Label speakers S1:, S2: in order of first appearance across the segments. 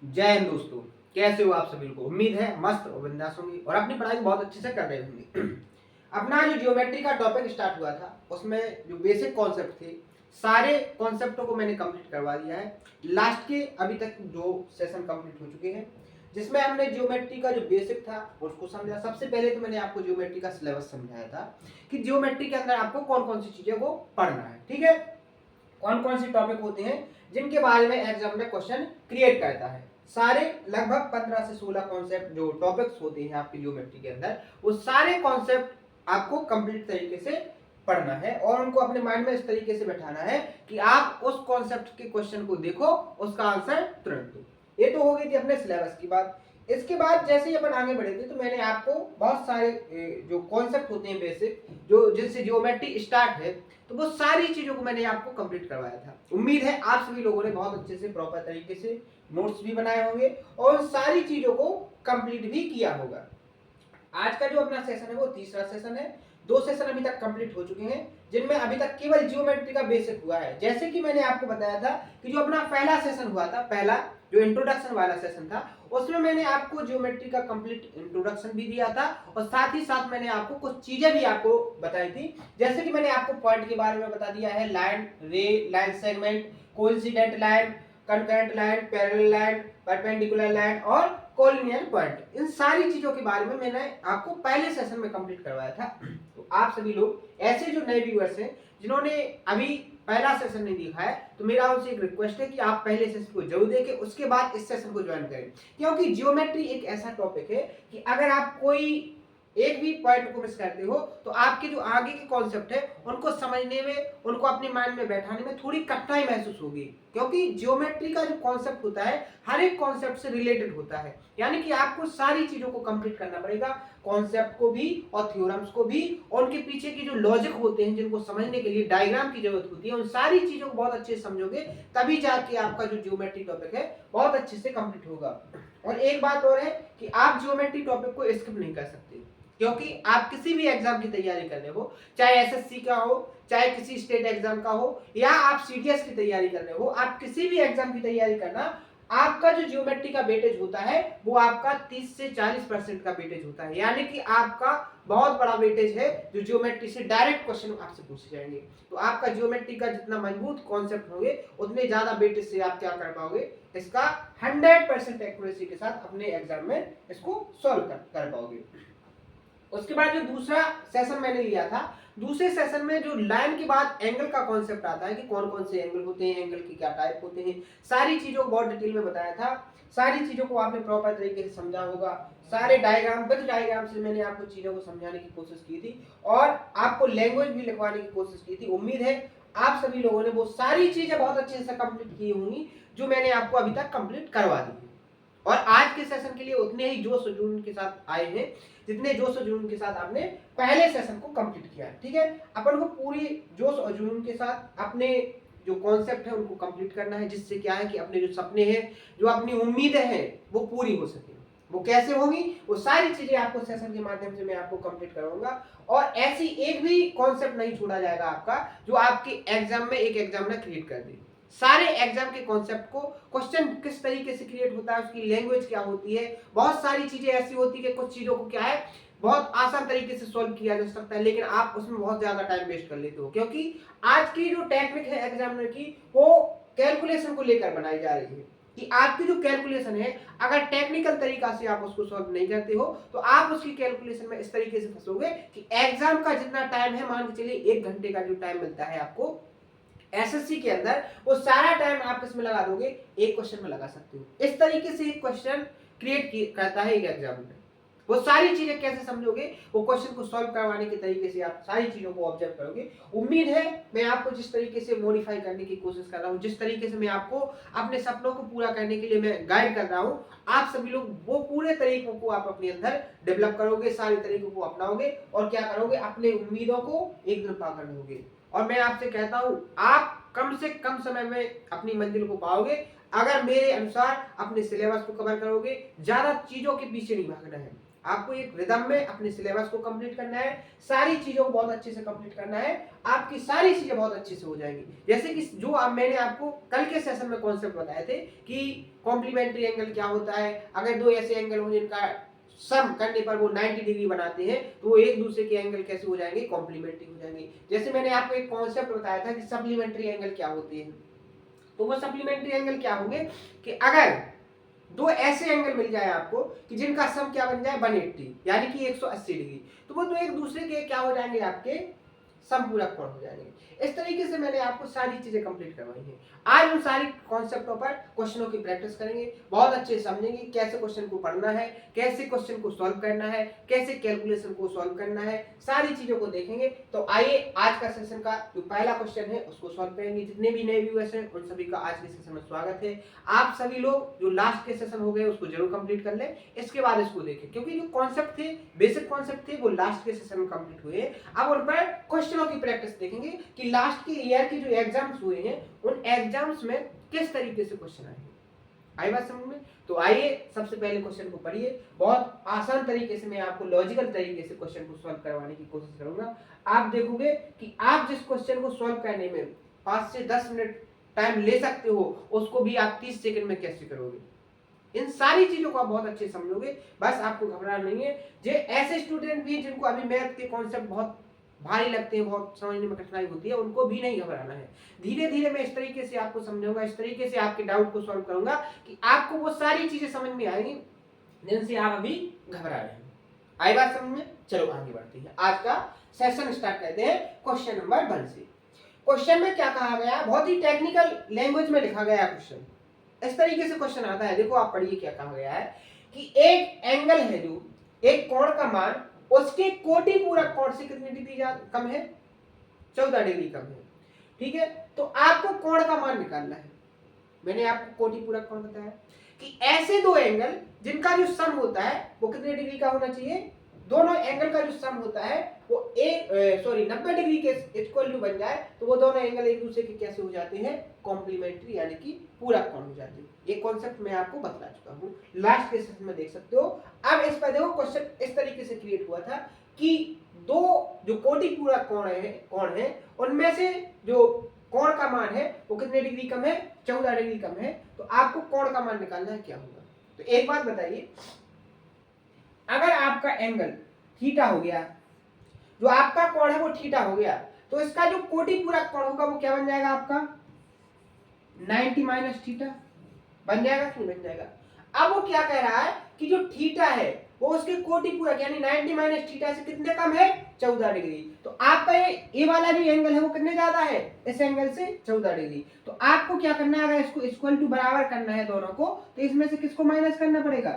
S1: जय हिंद दोस्तों। कैसे हो आप सभी लोग? उम्मीद है मस्त और बिंदास होंगे और अपनी पढ़ाई बहुत अच्छे से कर रहे होंगे। अपना जो ज्योमेट्री का टॉपिक स्टार्ट हुआ था उसमें जो बेसिक कॉन्सेप्ट थे सारे कॉन्सेप्टों को मैंने कंप्लीट करवा दिया है। लास्ट के अभी तक 2 सेशन कंप्लीट हो चुके हैं जिसमें हमने ज्योमेट्री का जो बेसिक था उसको समझा। सबसे पहले तो मैंने आपको ज्योमेट्री का सिलेबस समझाया था कि ज्योमेट्री के अंदर आपको कौन कौन सी चीजें को पढ़ना है, ठीक है। कौन कौन से टॉपिक होते हैं जिनके बारे में एग्जाम में क्वेश्चन क्रिएट करता है। सारे लगभग 15 से 16 कॉन्सेप्ट जो टॉपिक्स होते हैं आपकी ज्योमेट्री के अंदर, वो सारे कॉन्सेप्ट आपको कंप्लीट तरीके से पढ़ना है और उनको अपने माइंड में इस तरीके से बैठाना है कि आप उस कॉन्सेप्ट के क्वेश्चन को देखो, उसका आंसर तुरंत दो। ये तो हो गई थी अपने सिलेबस की बात। इसके बाद जैसे ही अपन आगे बढ़े थे तो मैंने आपको बहुत सारे जो कॉन्सेप्ट होते हैं बेसिक, जो जिनसे ज्योमेट्री स्टार्ट है, तो वो सारी चीजों को मैंने आपको कंप्लीट करवाया था। उम्मीद है आप सभी लोगों ने बहुत अच्छे से प्रॉपर तरीके से नोट्स भी बनाए होंगे और सारी चीजों को कंप्लीट भी किया होगा। आज का जो अपना सेशन है वो तीसरा सेशन है। 2 सेशन अभी तक कंप्लीट हो चुके हैं जिनमें अभी तक केवल ज्योमेट्री का बेसिक हुआ है। जैसे कि मैंने आपको बताया था कि जो अपना पहला सेशन हुआ था, पहला जो इंट्रोडक्शन वाला सेशन था, उसमें मैंने आपको ज्योमेट्री का कंप्लीट इंट्रोडक्शन भी दिया था और साथ ही साथ मैंने आपको कुछ चीजें भी आपको बताई थी। जैसे कि मैंने आपको पॉइंट के बारे में बता दिया है, लाइन, रे, line segment, coincident line, concurrent line, parallel line, perpendicular line और कोलिनियर पॉइंट। इन सारी चीजों के बारे में मैंने आपको पहले सेशन में कंप्लीट करवाया था। तो आप सभी लोग ऐसे जो नए व्यूअर्स हैं जिन्होंने अभी पहला सेशन नहीं देखा है, तो मेरा उनसे एक रिक्वेस्ट है कि आप पहले सेशन को जरूर देखें, उसके बाद इस सेशन को ज्वाइन करें। क्योंकि ज्योमेट्री एक ऐसा टॉपिक है कि अगर आप कोई एक भी पॉइंट को मिस करते हो तो आपके जो आगे के कॉन्सेप्ट है उनको समझने में, उनको अपने माइंड में बैठाने में थोड़ी कठिनाई महसूस होगी। क्योंकि ज्योमेट्री का जो कॉन्सेप्ट होता है हर एक कॉन्सेप्ट से रिलेटेड होता है, यानी कि आपको सारी चीजों को कंप्लीट करना पड़ेगा, कॉन्सेप्ट को भी और थ्योरम्स को भी, और उनके पीछे की जो लॉजिक होते हैं जिनको समझने के लिए डायग्राम की जरूरत होती है, उन सारी चीजों को बहुत अच्छे से समझोगे तभी जाके आपका जो ज्योमेट्री टॉपिक है बहुत अच्छे से कंप्लीट होगा। और एक बात और है कि आप ज्योमेट्री टॉपिक को स्किप नहीं कर सकते, क्योंकि आप किसी भी एग्जाम की तैयारी कर रहे हो, चाहे एसएससी का हो, चाहे किसी स्टेट एग्जाम का हो, या आप सीडीएस की तैयारी कर रहे हो, आप किसी भी एग्जाम की तैयारी करना, आपका जो ज्योमेट्री का वेटेज होता है वो आपका 30 से 40% का वेटेज होता है। यानी कि आपका बहुत बड़ा वेटेज है जो ज्योमेट्री से डायरेक्ट क्वेश्चन आपसे पूछे जाएंगे। तो आपका ज्योमेट्री का जितना मजबूत कॉन्सेप्ट होंगे उतने ज्यादा वेटेज से आप क्या कर पाओगे, इसका 100% एक्यूरेसी के साथ अपने एग्जाम में इसको सॉल्व कर पाओगे। उसके बाद जो दूसरा सेशन मैंने लिया था, दूसरे सेशन में जो लाइन के बाद एंगल का कॉन्सेप्ट आता है कि कौन कौन से एंगल होते हैं, एंगल के क्या टाइप होते हैं, सारी चीजों को बहुत डिटेल में बताया था। सारी चीजों को आपने प्रॉपर तरीके से समझा होगा। सारे डायग्राम, विद डायग्राम से मैंने आपको चीजों को समझाने की कोशिश की थी और आपको लैंग्वेज भी लिखवाने की कोशिश की थी। उम्मीद है आप सभी लोगों ने वो सारी चीजें बहुत अच्छे से कंप्लीट की होंगी जो मैंने आपको अभी तक कंप्लीट करवा दी है। और आज के सेशन के लिए उतने ही जोश और जुनून के साथ आए हैं जितने जोश और जुनून के साथ आपने पहले सेशन को कंप्लीट किया है, ठीक है। अपन को पूरी जोश और जुनून के साथ अपने जो कॉन्सेप्ट है उनको कंप्लीट करना है, जिससे क्या है कि अपने जो सपने हैं, जो अपनी उम्मीदें हैं, वो पूरी हो सके। वो कैसे होगी, वो सारी चीजें आपको सेशन के माध्यम से मैं आपको कंप्लीट कराऊंगा। और ऐसी एक भी कॉन्सेप्ट नहीं छोड़ा जाएगा आपका जो आपके एग्जाम में एक एग्जामिनर क्रिएट कर दे। सारे एग्जाम के कॉन्सेप्ट को, क्वेश्चन किस तरीके से क्रिएट होता है, उसकी लैंग्वेज क्या होती है, बहुत सारी चीजें ऐसी होती है कि कुछ चीजों को क्या है बहुत आसान तरीके से सॉल्व किया जा सकता है, लेकिन आप उसमें बहुत ज्यादा टाइम वेस्ट कर लेते हो। क्योंकि आज की जो टेक्निक है एग्जामिनर की, वो कैलकुलेशन को लेकर बनाई जा रही है कि आपकी जो कैलकुलेशन है, अगर टेक्निकल तरीका से आप उसको सॉल्व नहीं करते हो तो आप उसकी कैलकुलेशन में इस तरीके से फंसोगे कि एग्जाम का जितना टाइम है, मान के चलिए 1 घंटे का जो टाइम मिलता है आपको एसएससी के अंदर, वो सारा टाइम आप किसमें लगा दोगे, एक क्वेश्चन में लगा सकते हो। इस तरीके से एक क्वेश्चन क्रिएट करता है एक एग्जाम में। वो सारी चीजें कैसे समझोगे, वो क्वेश्चन को सॉल्व करवाने के तरीके से आप सारी चीजों को ऑब्जर्व करोगे। उम्मीद है मैं आपको जिस तरीके से मॉडिफाई करने की कोशिश कर रहा हूँ, जिस तरीके से मैं आपको अपने सपनों को पूरा करने के लिए मैं गाइड कर रहा हूँ, आप सभी लोग वो पूरे तरीकों को आप अपने अंदर डेवलप करोगे, सारे तरीकों को अपनाओगे और क्या करोगे, अपने उम्मीदों को एकदम पाकर लोगे। और मैं आपसे कहता हूं आप कम से कम समय में अपनी मंजिल को पाओगे अगर मेरे अनुसार अपने सिलेबस को कवर करोगे। ज्यादा चीजों के पीछे नहीं भागना है, आपको एक रिदम में अपने सिलेबस को कंप्लीट करना है, सारी चीजों को बहुत अच्छे से कंप्लीट करना है, आपकी सारी चीजें बहुत अच्छे से हो जाएंगी। जैसे कि जो मैंने आपको कल के सेशन में कॉन्सेप्ट बताए थे कि कॉम्प्लीमेंट्री एंगल क्या होता है, अगर दो ऐसे एंगल हो जिनका सम करने पर वो 90 डिग्री बनाते हैं तो वो एक दूसरे के एंगल कैसे हो जाएंगे, कॉम्प्लीमेंट्री हो जाएंगे। जैसे मैंने आपको एक कॉन्सेप्ट बताया था कि सप्लीमेंट्री एंगल क्या होते हैं, तो वो सप्लीमेंट्री एंगल क्या होंगे कि अगर दो ऐसे एंगल मिल जाए आपको कि जिनका सम क्या बन जाए 180 यानी कि 180 डिग्री, तो वो तो एक दूसरे के क्या हो जाएंगे, आपके समपूरक कोण हो जाएंगे। इस तरीके से मैंने आपको सारी चीजें कंप्लीट करवाई हैं। आज उन सारी कॉन्सेप्टों पर क्वेश्चनों की प्रैक्टिस करेंगे, बहुत अच्छे से समझेंगे कैसे क्वेश्चन को पढ़ना है, कैसे क्वेश्चन को सॉल्व करना है, कैसे कैलकुलेशन को सॉल्व करना है, सारी चीजों को देखेंगे। तो आइए आज का सेशन का जो पहला क्वेश्चन है उसको सॉल्व करेंगे। जितने भी नए व्यूअर्स हैं उन सभी का आज के सेशन में स्वागत है। आप सभी लोग जो लास्ट के सेशन हो गए उसको जरूर कंप्लीट कर लें, इसके बाद इसको देखें, क्योंकि जो कॉन्सेप्ट थे, बेसिक कॉन्सेप्ट थे, वो लास्ट के सेशन में कंप्लीट हुए। अब उन पर क्वेश्चनों की प्रैक्टिस देखेंगे कि लास्ट के ईयर के जो एग्जाम्स हुए हैं उन एग्जाम्स में किस तरीके से क्वेश्चन आए हैं। आई बात समझ में? तो आइए सबसे पहले क्वेश्चन को पढ़िए। बहुत आसान तरीके से मैं आपको लॉजिकल तरीके से क्वेश्चन को सॉल्व करवाने की कोशिश करूंगा। आप देखोगे कि आप जिस क्वेश्चन को सॉल्व करने में 5 से 10 मिनट टाइम ले सकते हो उसको भी आप 30 सेकंड में कैसे करोगे। इन सारी चीजों को आप बहुत अच्छे समझोगे, बस आपको घबराना नहीं है। जो ऐसे स्टूडेंट भी जिनको अभी मैथ के कॉन्सेप्ट बहुत भारी लगते हैं, बहुत समझने में कठिनाई होती है, उनको भी नहीं घबराना है। धीरे धीरे मैं इस तरीके से आपको समझाऊंगा, इस तरीके से आपके डाउट को सॉल्व करूंगा कि आपको वो सारी चीजें समझ में आएंगी जिनसे आप अभी घबरा रहे हैं। आई बात समझ में? चलो आगे बढ़ते हैं, आज का सेशन स्टार्ट करते हैं क्वेश्चन नंबर 1 से। क्वेश्चन में क्या कहा गया, बहुत ही टेक्निकल लैंग्वेज में लिखा गया क्वेश्चन। इस तरीके से क्वेश्चन आता है, देखो आप पढ़िए क्या कहा गया है कि एक एंगल है जो एक कोण का मान उसके कोटि पूरक कोण से कितनी डिग्री कम है, 14 डिग्री कम है। ठीक है, तो आपको कोण का मान निकालना है। मैंने आपको कोटि पूरक कोण बताया कि ऐसे दो एंगल जिनका जो सम होता है वो कितने डिग्री का होना चाहिए, दोनों एंगल का जो सम होता है वो 90 डिग्री के इक्वल टू बन जाए तो वो दोनों एंगल एक दूसरे के कैसे हो जाते हैं, कॉम्प्लीमेंट्री यानी कि पूरक कोण हो जाते हैं। ये कॉन्सेप्ट मैं आपको बता चुका हूँ, लास्ट के सेशन में देख सकते हो। अब इस पर देखो क्वेश्चन इस तरीके से क्रिएट हुआ था कि दो जो कोटि पूरक कोण है उनमें से जो कोण का मान है वो कितने डिग्री कम है, 14 डिग्री कम है। तो आपको कोण का मान निकालना है, क्या होगा। तो एक बात बताइए, अगर आपका एंगल थीटा हो गया, जो आपका कोण है वो थीटा हो गया, तो इसका जो कोटि पूरक कोण होगा वो क्या बन जाएगा, आपका 90 माइनस थीटा बन जाएगा, क्यों बन जाएगा। अब वो क्या कह रहा है कि जो थीटा है वो उसके कोटि पूरक यानी 90 माइनस थीटा से कितने कम है, 14 डिग्री। तो आपका ये वाला जो एंगल है वो कितने ज्यादा है, इस एंगल से 14 डिग्री। तो आपको क्या करना है, अगर इसको इक्वल टू बराबर करना है दोनों को, तो इसमें से किसको माइनस करना पड़ेगा,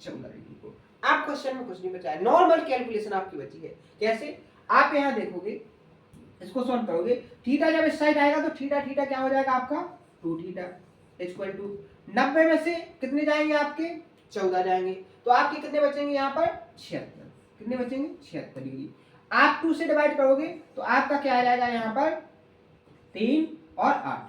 S1: 14 डिग्री को। आप क्वेश्चन में कुछ नहीं बचा है, नॉर्मल कैलकुलेशन आपकी बची है। कैसे, आप यहाँ देखोगे, इसको सॉल्व करोगे, थीटा जब इस साइड आएगा तो थीटा थीटा क्या हो जाएगा आपका 2 थीटा इक्वल टू 90 में से कितने जाएंगे आपके 14 जाएंगे, तो आपके कितने बचेंगे यहाँ पर 76, कितने बचेंगे 76 डिग्री। आप 2 से डिवाइड करोगे तो आपका क्या आ जाएगा यहाँ पर 3 और 8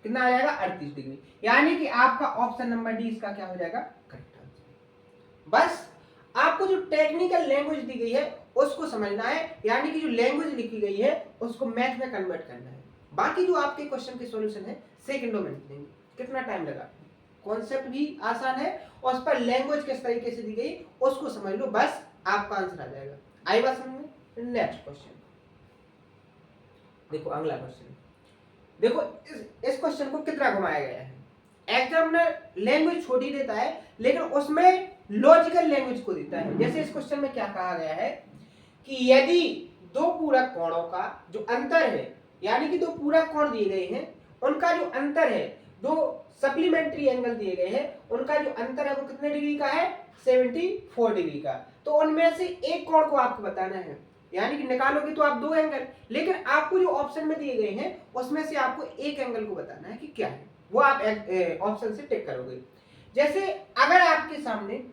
S1: कितना आ जाएगा 38 डिग्री। यानी कि आपका ऑप्शन नंबर डी इसका क्या हो जाएगा, करेक्ट आंसर। बस आपको जो टेक्निकल लैंग्वेज दी गई है उसको समझना है, यानी कि जो लैंग्वेज लिखी गई है उसको मैथ में कन्वर्ट करना है। बाकी जो आपके क्वेश्चन के सॉल्यूशन है सेकंडों में देंगे, कितना टाइम लगा, कॉन्सेप्ट भी आसान है और उस पर लैंग्वेज किस तरीके से दी गई उसको समझ लो, बस आपका आंसर आ जाएगा। आई बात समझ में? नेक्स्ट क्वेश्चन देखो, अगला क्वेश्चन देखो, इस क्वेश्चन को कितना घुमाया गया है। एग्जामिनर लैंग्वेज छोटी देता है लेकिन उसमें लॉजिकल लैंग्वेज को देता है। जैसे इस क्वेश्चन में क्या कहा गया है कि यदि दो पूरक कोणों का जो अंतर है, यानी कि दो पूरक कोण दिए गए हैं उनका जो अंतर है, दो सप्लीमेंट्री एंगल दिए गए हैं उनका जो अंतर है वो कितने डिग्री का है, 74 डिग्री का। तो उनमें से एक कोण को आपको बताना है, यानी कि निकालोगे तो आप दो एंगल, लेकिन आपको जो ऑप्शन में दिए गए हैं उसमें से आपको एक एंगल को बताना है कि क्या है, वो आप ऑप्शन से टिक करोगे। जैसे अगर आपके सामने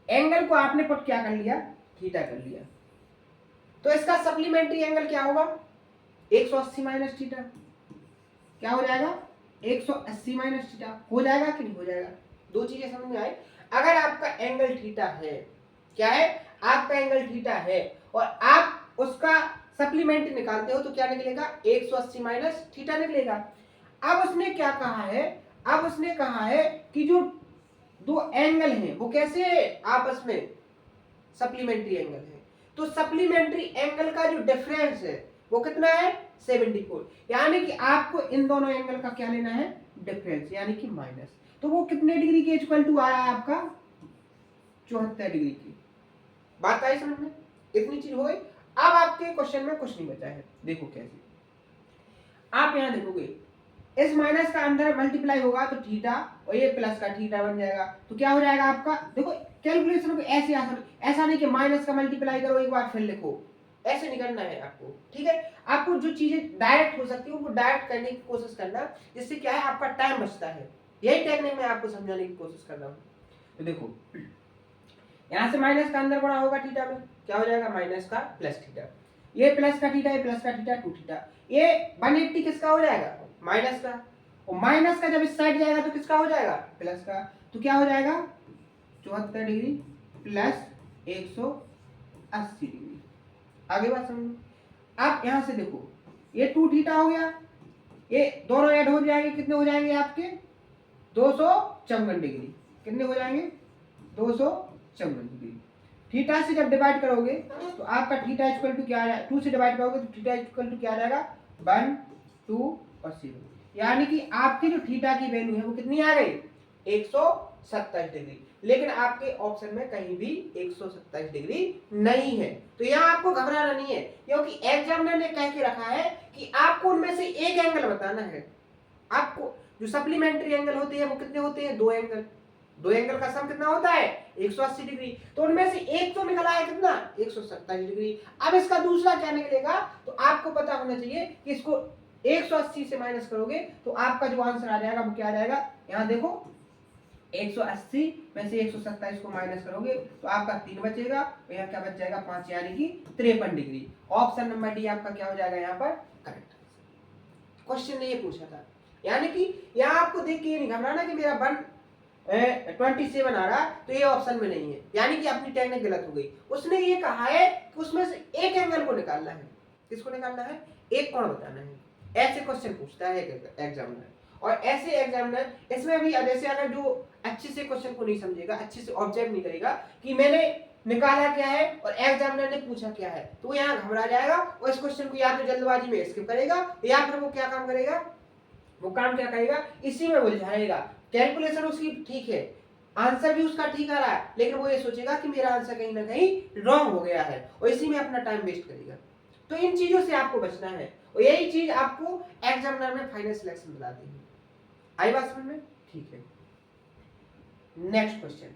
S1: एंगल को आपने पुट क्या कर लिया, थीटा कर लिया, तो इसका सप्लीमेंट्री एंगल क्या होगा 180 माइनस थीटा, क्या हो जाएगा 180 माइनस थीटा, हो जाएगा कि नहीं हो जाएगा। दो चीजें समझ में आए। अगर आपका एंगल थीटा है, क्या है, आपका एंगल थीटा है और आप उसका सप्लीमेंट्री निकालते हो तो क्या निकलेगा, 180 माइनस थीटा निकलेगा। अब उसने क्या कहा है, अब उसने कहा है कि जो दो एंगल हैं वो कैसे है आपस में, सप्लीमेंट्री एंगल है। तो सप्लीमेंट्री एंगल का जो डिफरेंस है वो कितना है, 74। यानी कि आपको इन दोनों एंगल का क्या लेना है, डिफरेंस, यानी कि माइनस। तो वो कितने डिग्री के इक्वल टू आया है आपका, 74 डिग्री की। बात आई समझ में, इतनी चीज हो गई। अब आपके क्वेश्चन में कुछ नहीं बचा है, देखो कैसे। आप यहां देखोगे इस माइनस का अंदर मल्टीप्लाई होगा तो थीटा, और ये प्लस का थीटा बन जाएगा, तो क्या हो जाएगा आपका, देखो कैलकुलेशन को ऐसे आसान, ऐसा नहीं कि माइनस का मल्टीप्लाई करो एक बार फिर लिखो, ऐसे नहीं करना है आपको, ठीक है। आपको जो चीजें डायरेक्ट हो सकती है वो डायरेक्ट करने की कोशिश करना, जिससे क्या है आपका टाइम बचता है। यही टेक्निक मैं आपको समझाने की कोशिश कर रहा हूँ। तो देखो यहां से माइनस का अंदर बड़ा होगा थीटा में, क्या हो जाएगा, माइनस का प्लस थीटा, ये प्लस का थीटा, ये प्लस का थीटा 2 थीटा, ये 180 किसका हो जाएगा, माइनस का, और माइनस का जब इस साइड जाएगा तो किसका हो जाएगा, प्लस का, तो क्या हो जाएगा 74 डिग्री प्लस 180 डिग्री। आगे बात समझो। आप यहां से देखो ये 2 थीटा हो गया, ये दोनों ऐड हो जाएंगे, कितने हो जाएंगे आपके 254 डिग्री, कितने हो जाएंगे 254 डिग्री। थीटा से जब डिवाइड करोगे तो आपका थीटा इक्वल टू क्या आ जाएगा, 2 से डिवाइड करोगे तो थीटा इक्वल टू क्या आ जाएगा 1, 2 और 0, यानी कि आपकी जो थीटा की वैल्यू है वो कितनी आ गई 127 डिग्री। लेकिन आपके ऑप्शन में कहीं भी 127 डिग्री नहीं है, तो यहाँ आपको घबराना नहीं है, क्योंकि एग्जामिनर ने कह के रखा है कि आपको उनमें से एक एंगल बताना है। आपको जो सप्लीमेंट्री एंगल होते हैं वो कितने होते हैं, दो एंगल, दो एंगल का सम कितना होता है 180 डिग्री, तो उनमें से एक तो निकला है कितना 127 डिग्री। अब इसका दूसरा क्या निकलेगा, तो आपको पता होना चाहिए कि इसको 180 से माइनस करोगे तो आपका जो आंसर आ जाएगा वो क्या आ जाएगा, यहाँ देखो 180 में से 127 को माइनस करोगे तो आपका 3 बचेगा, और यहाँ क्या बच जाएगा 5, यानी कि 53 डिग्री। ऑप्शन नंबर डी आपका क्या हो जाएगा यहाँ पर करेक्ट। क्वेश्चन ने ये पूछा था, यानी कि यहाँ आपको देख के ये नहीं घबराना कि मेरा 127 आ रहा तो ये ऑप्शन में नहीं है, यानी कि अपनी टेक्निक गलत हो गई। उसने ये कहा है कि उसमें से एक एंगल को निकालना है, किसको निकालना है, एक कोण बताना है। ऐसे क्वेश्चन पूछता है एग्जामिनर, और ऐसे एग्जामिनर इसमें भी जैसे अगर जो अच्छे से क्वेश्चन को नहीं समझेगा, अच्छे से ऑब्जर्व नहीं करेगा कि मैंने निकाला क्या है और एग्जामिनर ने पूछा क्या है, तो यहाँ घबरा जाएगा और इस क्वेश्चन को या तो जल्दबाजी में स्किप करेगा, या फिर वो क्या काम करेगा, वो काम क्या करेगा, इसी में उलझाएगा। कैलकुलेशन उसकी ठीक है, आंसर भी उसका ठीक आ रहा है, लेकिन वो ये सोचेगा कि मेरा आंसर कहीं ना कहीं रॉन्ग हो गया है, और इसी में अपना टाइम वेस्ट करेगा। तो इन चीजों से आपको बचना है, और यही चीज आपको एग्जामिनर में फाइनल सिलेक्शन दिलाती है। आई बात समझ में, ठीक है। नेक्स्ट क्वेश्चन,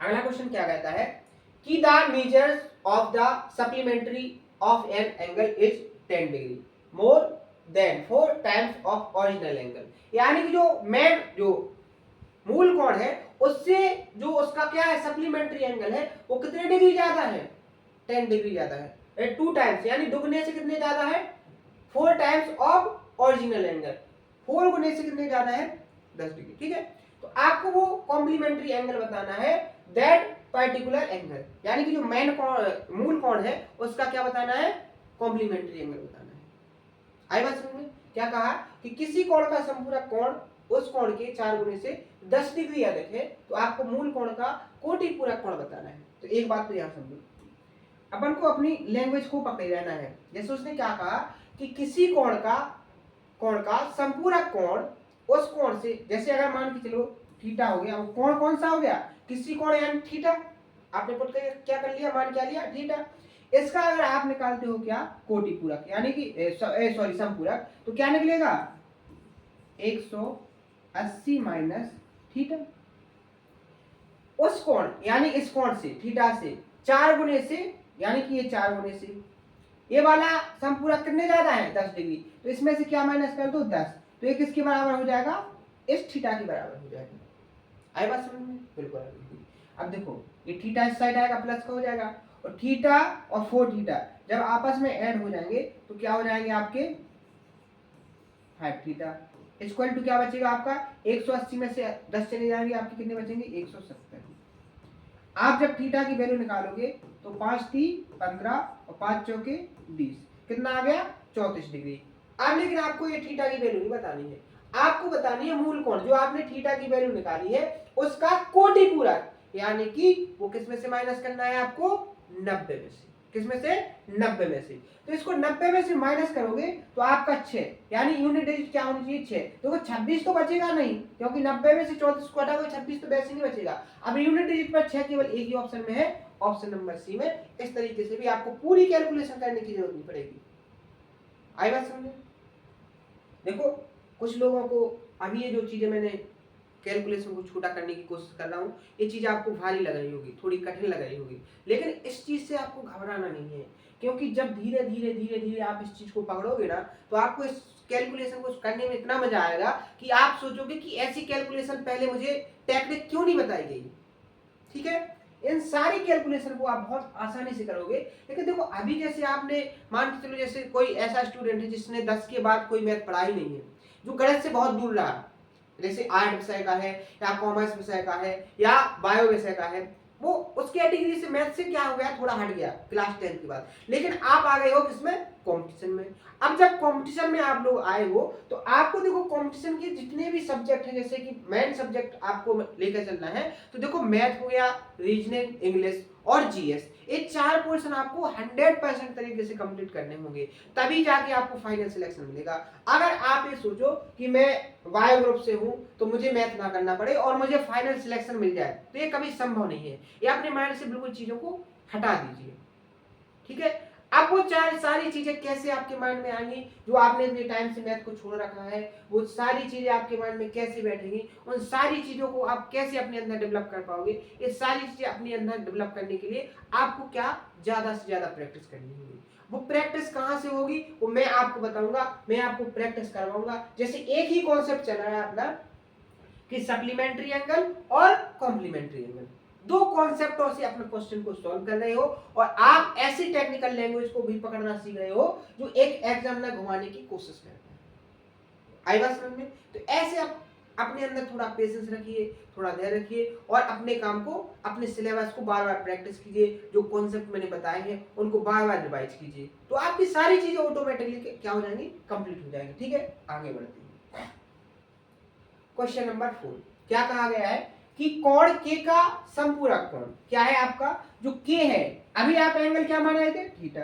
S1: अगला क्वेश्चन क्या कहता है कि the measures of the supplementary of an angle is 10 degree more than 4 times of original angle, यानी कि जो मेन जो मूल कोण है उससे जो उसका क्या है सप्लीमेंट्री एंगल है वो कितने डिग्री ज्यादा है, 10 डिग्री ज्यादा है, 2 टाइम्स, यानी दुगने से कितने ज्यादा है 4 टाइम्स ऑफ ओरिजिनल एंगल, 4 गुने से कितने ज्यादा है 10 डिग्री, ठीक है। तो आपको वो कॉम्प्लीमेंट्री एंगल बताना है, दैट पर्टिकुलर एंगल, यानी कि जो मेन कोण मूल कोण है उसका क्या बताना है, कॉम्प्लीमेंट्री एंगल बताना है। आई बात समझ में, क्या कहा कि किसी कोण का संपूरक कोण उस कोण के 4 गुने से 10 डिग्री अधिक है, तो आपको मूल कोण का कोटि पूरक कोण बताना है। तो एक बात तो यहां समझो, अपन को अपनी लैंग्वेज को पकड़े रहना है। जैसे उसने क्या कहा कि किसी कोण का संपूरक कोण उस कोण से, जैसे अगर मान के चलो थीटा हो गया, वो कोण कौन सा हो गया, किसी कोण यानी थीटा, आपने पुट कर क्या कर लिया, मान क्या लिया थीटा, इसका अगर आप निकालते हो क्या कोटि पूरक, यानी कि सॉरी समपूरक, तो क्या निकलेगा 180 माइनस थीटा। उस कोण यानी इस कोण से थीटा से 4 गुने से, यानी कि ये 4 गुने से, ये वाला संपूरक कितने ज्यादा है 10 डिग्री, तो इसमें से क्या माइनस कर दो 10, तो ये किसके बराबर हो जाएगा, इस थीटा के बराबर हो जाएगा। आई बात समझ में, बिल्कुल। अब देखो ये थीटा इस साइड आएगा प्लस का हो जाएगा, और थीटा और 4 थीटा जब आपस में ऐड हो जाएंगे तो क्या हो जाएंगे आपके 5 थीटा, इक्वल टू क्या बचेगा आपका 180 में से 10 चले जाएंगे, आपके कितने बचेंगे 170। आप जब थीटा की वैल्यू निकालोगे तो 5 थी 15 और 5 चौके 20, कितना आ गया 34 डिग्री। अब लेकिन आपको ये थीटा की वैल्यू नहीं बतानी है, आपको बतानी है मूल कोण। जो आपने थीटा की वैल्यू निकाली है उसका कोटि पूरक, यानी कि वो किस में से माइनस करना है आपको 90 में से। किस में से 90 में से। तो इसको 90 में से माइनस करोगे तो आपका 6, यानी यूनिट डिजिट क्या होनी चाहिए 6। देखो 26 तो बचेगा नहीं, क्योंकि 90 में से 34 को हटाओगे 26 तो वैसे नहीं बचेगा। अब यूनिट डिजिट पर 6 केवल एक ही ऑप्शन में है, ऑप्शन नंबर सी में। इस तरीके से भी आपको पूरी कैलकुलेशन करने की जरूरत नहीं पड़ेगी। आई बात समझ? देखो कुछ लोगों को अभी ये जो चीजें मैंने कैलकुलेशन को छोटा करने की कोशिश कर रहा हूँ, ये चीज आपको भारी लग रही होगी, थोड़ी कठिन लग रही होगी, लेकिन इस चीज से आपको घबराना नहीं है, क्योंकि जब धीरे धीरे धीरे धीरे आप इस चीज को पकड़ोगे ना तो आपको इस कैलकुलेशन को करने में इतना मजा आएगा कि आप सोचोगे कि ऐसी कैलकुलेशन पहले मुझे टेक्निक क्यों नहीं बताई गई। ठीक है, इन सारी कैलकुलेशन को आप बहुत आसानी से करोगे। लेकिन देखो अभी जैसे आपने मान के चलो, जैसे कोई ऐसा स्टूडेंट है जिसने 10 के बाद कोई मैथ पढ़ा ही नहीं है, जो गणित से बहुत दूर रहा, जैसे आर्ट विषय का है या कॉमर्स विषय का है या बायो विषय का है, वो उस कैटेगरी से मैथ से क्या हो गया थोड़ा हट गया क्लास 10 के बाद। लेकिन आप आ गए हो किसमें कंपटीशन में। अब जब कंपटीशन में आप लोग आए हो तो आपको देखो कंपटीशन के जितने भी सब्जेक्ट हैं, जैसे कि मेन सब्जेक्ट आपको लेकर चलना है, तो देखो मैथ हो गया, रीजनिंग, इंग्लिश और जीएस, ये 4 पोर्शन आपको 100% तरीके से कंप्लीट करने होंगे, तभी जाके आपको फाइनल सिलेक्शन मिलेगा। अगर आप ये सोचो कि मैं बायो ग्रुप से हूं तो मुझे मैथ ना करना पड़े और मुझे फाइनल सिलेक्शन मिल जाए, तो ये कभी संभव नहीं है। ये अपने माइंड से बिल्कुल चीजों को हटा दीजिए। ठीक है, अब वो चार सारी चीजें कैसे आपके माइंड में आएंगी, जो आपने इतने टाइम से मैथ को छोड़ रखा है, वो सारी चीजें आपके माइंड में कैसे बैठेंगी, उन सारी चीजों को आप कैसे अपने अंदर डेवलप कर पाओगे, ये सारी चीजें अपने अंदर डेवलप करने के लिए आपको क्या ज्यादा से ज्यादा प्रैक्टिस करनी होगी। वो प्रैक्टिस कहाँ से होगी वो मैं आपको बताऊंगा, मैं आपको प्रैक्टिस करवाऊंगा। जैसे एक ही कॉन्सेप्ट चला है अपना कि सप्लीमेंट्री एंगल और कॉम्प्लीमेंट्री एंगल, दो कॉन्सेप्टों से अपने क्वेश्चन को सॉल्व कर रहे हो और आप ऐसी टेक्निकल लैंग्वेज को भी पकड़ना सीख रहे हो जो एक एग्जामिनर घुमाने की कोशिश करता है। आई बात समझ में? तो ऐसे आप अपने अंदर थोड़ा पेशेंस रखिए, थोड़ा धैर्य रखिए और अपने काम को, अपने सिलेबस को बार बार प्रैक्टिस कीजिए। जो कॉन्सेप्ट मैंने बताए हैं उनको बार बार रिवाइज कीजिए, तो आपकी सारी चीजें ऑटोमेटिकली क्या हो जाएंगी, कंप्लीट हो जाएंगी। ठीक है, आगे बढ़ते हैं। क्वेश्चन नंबर 4 क्या कहा गया है कि कोण के का संपूरक कोण क्या है आपका, जो के है, अभी आप एंगल क्या मान रहे थे थीटा,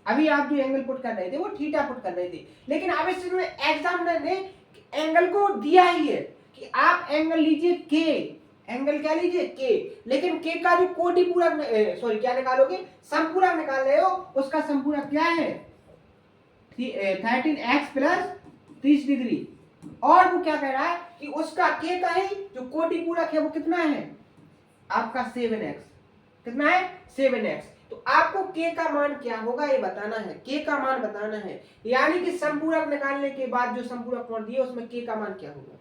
S1: अभी आप जो एंगल पुट कर रहे थे वो थीटा पुट कर रहे थे, लेकिन अब इसमें एग्जामिनर ने एंगल को दिया ही है कि आप एंगल लीजिए के, एंगल क्या लीजिए के, लेकिन के का जो कोटि पूरक सॉरी क्या निकालोगे, संपूरक निकाल रहे हो, उसका संपूरक क्या है 13x प्लस 30 डिग्री, और वो क्या कह रहा है कि उसका के का ही जो कोटि पूरक है वो कितना है आपका 7x, कितना है 7x। तो आपको के का मान क्या होगा ये बताना है, के का मान बताना है, यानी कि संपूरक निकालने के बाद जो संपूरक कोण दिए उसमें के का मान क्या होगा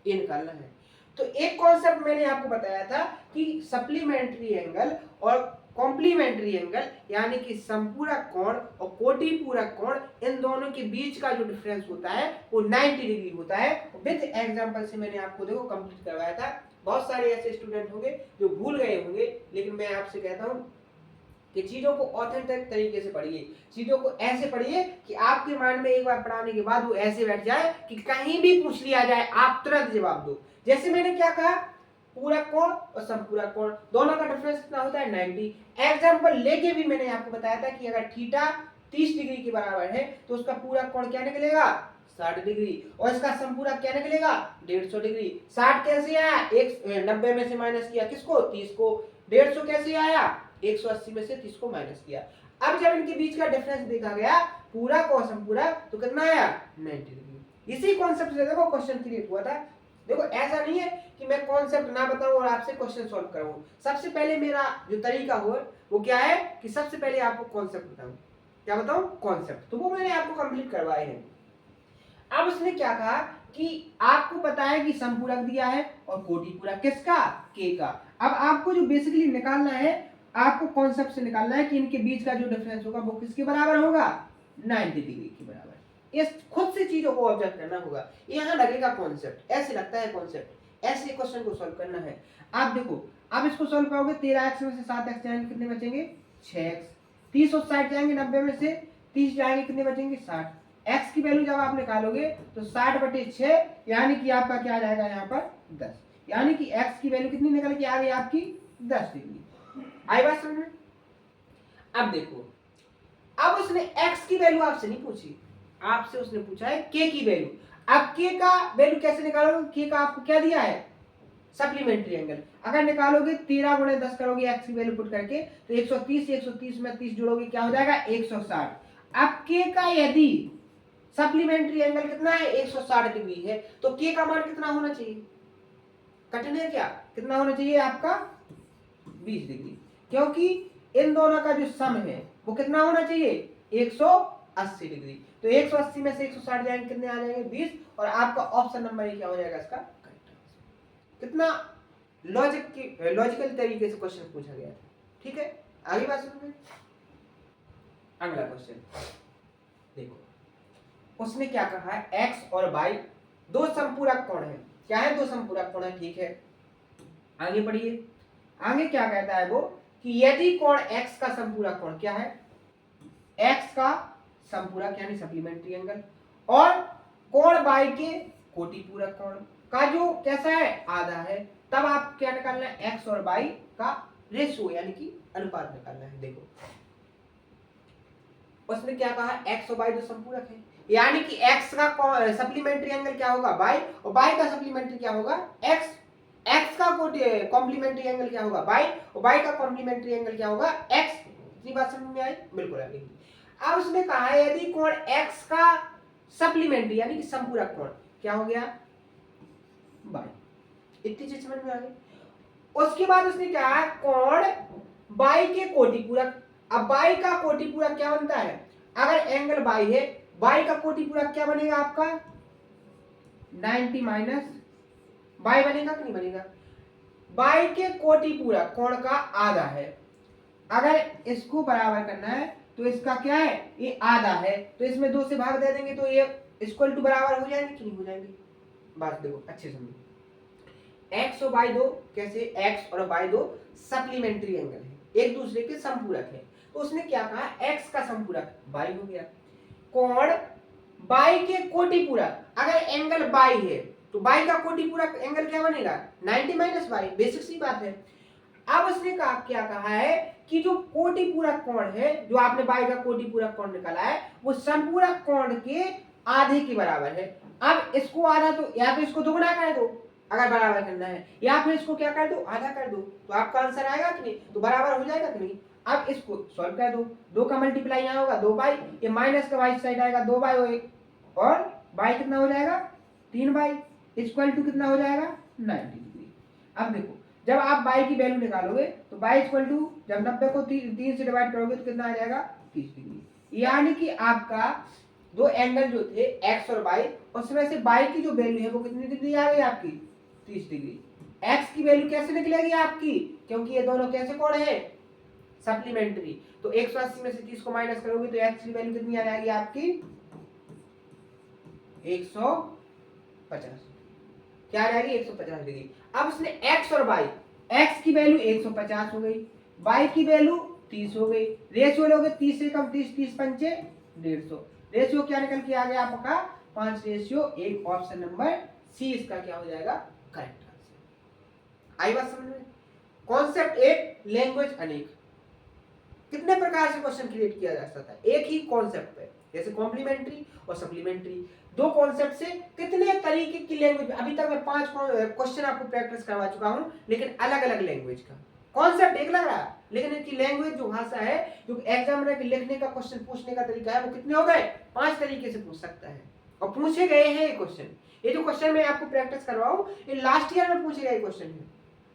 S1: ये निकालना है। तो एक कॉन्सेप्ट मैंने आपको बताया था कि सप्लीमेंट्री एंगल और कॉम्प्लीमेंट्री एंगल, यानी कि संपूरक कोण और कोटि पूरक कोण, इन दोनों के बीच का जो डिफरेंस होता है वो 90 डिग्री होता है। विद एग्जांपल से मैंने आपको देखो कंप्लीट करवाया था। बहुत सारे ऐसे स्टूडेंट होंगे जो भूल गए होंगे, लेकिन मैं आपसे कहता हूं कि चीजों को ऑथेंटिक तरीके से पढ़िए, चीजों को ऐसे पढ़िए कि आपके माइंड में एक बार पढ़ाने के बाद वो ऐसे बैठ जाए कि कहीं भी पूछ लिया जाए आप तुरंत जवाब दो। जैसे मैंने क्या कहा, पूरक कोण और संपूरक कोण दोनों का डिफरेंस कितना होता है 90। एग्जांपल लेके भी मैंने आपको बताया था कि अगर थीटा 30 डिग्री के बराबर है तो उसका पूरक कोण क्या निकलेगा 60 डिग्री, और इसका संपूरक क्या निकलेगा 150 डिग्री। 60 कैसे आया, 90 में से माइनस किया किसको 30 को, 150 कैसे आया 180 में से 30 को माइनस किया। अब जब इनके बीच का डिफरेंस देखा गया पूरक और संपूरक तो कितना आया 90 डिग्री। इसी कॉन्सेप्ट से देखो क्वेश्चन क्रिएट हुआ था। देखो ऐसा नहीं है कि मैं कॉन्सेप्ट ना बताऊं और आपसे क्वेश्चन सॉल्व कराऊं। सबसे पहले मेरा जो तरीका हो वो क्या है कि सबसे पहले आपको कॉन्सेप्ट बताऊं। क्या बताऊं, कॉन्सेप्ट, तो वो मैंने आपको कंप्लीट करवाए हैं। अब उसने क्या कहा कि आपको पता है कि संपूरक दिया है और कोटि पूरक किसका, के का। अब आपको जो बेसिकली निकालना है, आपको कॉन्सेप्ट से निकालना है कि इनके बीच का जो डिफरेंस होगा वो किसके बराबर होगा 90 डिग्री के बराबर। इस खुद से चीजों को ऑब्जर्व करना होगा। यहाँ लगेगा कॉन्सेप्ट, ऐसे लगता है कॉन्सेप्ट, ऐसे क्वेश्चन को सॉल्व करना है। आप देखो, आप इसको सॉल्व करोगे 13x में से 7x जाएंगे कितने बचेंगे 6x, 30 और 60 जाएंगे 90 में से 30 जाएंगे कितने बचेंगे 60। x की वैल्यू जब आप निकालोगे तो 60/6 यानी कि आपका क्या आ जाएगा यहाँ पर 10, यानी कि x की वैल्यू कितनी निकल के आ गई आपकी 10 डिग्री। आई बात समझ में? अब देखो, अब उसने x की वैल्यू आपसे नहीं पूछी, आपसे उसने पूछा है k की वैल्यू। अब k का वैल्यू कैसे निकालोगे? k का आपको क्या दिया है सप्लीमेंट्री एंगल। अगर निकालोगे 13 गुणे 10 करोगे x की वैल्यू पुट करके तो 130, 130 में 30 जोड़ोगे क्या हो जाएगा 160। अब k का यदि सप्लीमेंट्री एंगल कितना है 160 डिग्री है तो k का मान कितना होना चाहिए? कठिन है क्या? कितना होना चाहिए आपका 20 डिग्री, क्योंकि इन दोनों का जो सम है वो कितना होना चाहिए 180 डिग्री। तो 180 में से 160 जाएंगे कितने आ जाएंगे 20, और आपका ऑप्शन नंबर क्या हो जाएगा इसका करेक्ट आंसर। कितना लॉजिकल तरीके से क्वेश्चन पूछा गया था। ठीक है, आगे बात सुनिए। अगला क्वेश्चन देखो, उसने क्या कहा है x और y दो समपूरक कोण है। क्या है? दो समपूरक कोण है। ठीक है, आगे पढ़िए। आगे क्या कहता है वो कि यदि कोण x का समपूरक कोण क्या है, x का समपूरक यानी सप्लीमेंट्री एंगल, और कोण y के कोटि पूरक कोण का जो कैसा है आधा है, तब आप क्या निकालना है x और y का रेशियो यानी कि अनुपात निकालना है। देखो उसने क्या कहा x और y दो समपूरक है, यानी कि x का सप्लीमेंट्री एंगल क्या होगा y, और y का सप्लीमेंट्री क्या होगा x। x का कॉम्प्लीमेंट्री एंगल क्या होगा y, और y का कॉम्प्लीमेंट्री एंगल क्या होगा x। इतनी बात समझ में आई? बिल्कुल आ गई। अब उसने कहा है यदि कोण x का सप्लीमेंट्री यानी कि समपूरक कोण क्या हो गया y। इतनी चीज समझ में आ गई। उसके बाद उसने कहा कोण y के कोटि पूरक। अब y का कोटि पूरक क्या बनता है? अगर एंगल y है, y का कोटि पूरक क्या बनेगा आपका 90 माइनस y बनेगा कि नहीं बनेगा? y के कोटि पूरक कोण का आधा है। अगर इसको बराबर करना है तो इसका क्या है ये आधा है, तो इसमें 2 से भाग दे देंगे तो ये इक्वल टू बराबर हो जाएंगे कि नहीं हो जाएंगे? बात देखो अच्छे समझो। x और y दो कैसे, x और y दो सप्लीमेंट्री एंगल है, एक दूसरे के समपूरक है। तो उसने क्या कहा x का समपूरक y हो गया, कोण y के कोटि पूरक। अगर एंगल y है तो y का कोटि पूरक एंगल क्या बनेगा 90 माइनस y, बेसिक सी बात है। अब उसने कहा क्या कहा है कि जो कोटि पूरक कोण है, जो आपने y का कोटि पूरक कोण निकाला है वो समपूरक कोण के आधे के बराबर है। अब इसको आधा तो या तो इसको दोगुना कर दो अगर बराबर करना है, या फिर इसको क्या कर दो आधा कर दो, तो आपका आंसर आएगा कि नहीं? तो बराबर हो जाएगा कि नहीं? अब इसको सॉल्व कर दो, 2 का मल्टीप्लाई यहाँ होगा 2y, ये माइनस का y साइड आएगा 2y और y कितना हो जाएगा 3y इक्वल टू कितना हो जाएगा 90 डिग्री। अब देखो जब आप y की वैल्यू निकालोगे तो y इक्वल टू जब 90 को 3 से डिवाइड करोगे तो कितना आ जाएगा 30 डिग्री। यानी कि आपका दो एंगल जो थे x और y, उसमें से y की जो वैल्यू है वो कितनी डिग्री आ गई आपकी 30 डिग्री। x की वैल्यू कैसे निकलेगी आपकी, क्योंकि ये दोनों कैसे कोण है सप्लीमेंट्री, तो 180 में से 30 को माइनस करोगे तो x की वैल्यू कितनी आ जाएगी आपकी 150, क्या आ जाएगी 150 डिग्री। अब उसने x और y, x की वैल्यू 150 हो गई, y की वैल्यू 30 हो गई, रेशियो लोगे 30 से कम 30, 30 पंचे 150, रेशियो क्या निकल के आ गया आपका 5:1। ऑप्शन नंबर सी इसका क्या हो जाएगा करेक्ट आंसर। आई बात समझ में? कॉन्सेप्ट एक, लैंग्वेज अनेक। कितने प्रकार से क्वेश्चन क्रिएट किया जा सकता है एक ही कॉन्सेप्ट पे, जैसे कॉम्प्लीमेंट्री और सप्लीमेंट्री, दो कॉन्सेप्ट से कितने तरीके की लैंग्वेज। अभी तक मैं 5 क्वेश्चन आपको प्रैक्टिस करवा चुका हूं, लेकिन अलग अलग लैंग्वेज का। कॉन्सेप्ट एक लग रहा है, लेकिन इनकी लैंग्वेज जो भाषा है, जो एग्जामिनर के लिखने का क्वेश्चन पूछने का तरीका है, वो कितने हो गए 5 तरीके से पूछ सकता है और पूछे गए हैं ये क्वेश्चन। ये जो क्वेश्चन मैं आपको प्रैक्टिस करवाऊं ये लास्ट ईयर में पूछे गए क्वेश्चन है।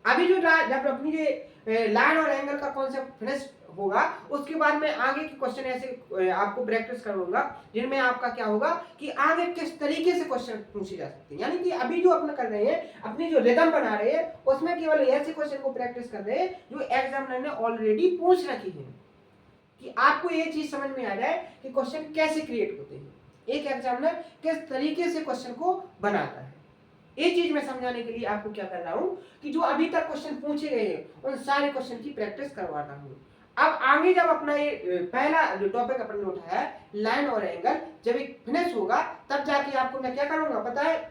S1: अभी जो जब अपनी जो लाइन और एंगल का कॉन्सेप्ट फिनिश होगा उसके बाद में आगे के क्वेश्चन ऐसे आपको प्रैक्टिस करवाऊंगा जिनमें आपका क्या होगा कि आगे किस तरीके से क्वेश्चन पूछे जा सकते हैं। यानी कि अभी जो अपना कर रहे हैं, अपनी जो रिदम बना रहे हैं, उसमें केवल ऐसे क्वेश्चन को प्रैक्टिस कर रहे हैं जो एग्जामिनर ने ऑलरेडी पूछ रखी है, कि आपको ये चीज समझ में आ जाए कि क्वेश्चन कैसे क्रिएट होते हैं। एक एग्जामिनर किस तरीके से क्वेश्चन को बनाता है। ये चीज मैं समझाने के लिए आपको क्या कर रहा हूं कि जो अभी तक क्वेश्चन पूछे गए हैं उन सारे क्वेश्चन की प्रैक्टिस करवा रहा हूं। अब आगे जब अपना ये पहला जो टॉपिक अपन ने उठाया है लाइन और एंगल, जब ये फिनिश होगा तब जाके आपको मैं क्या करूंगा पता है,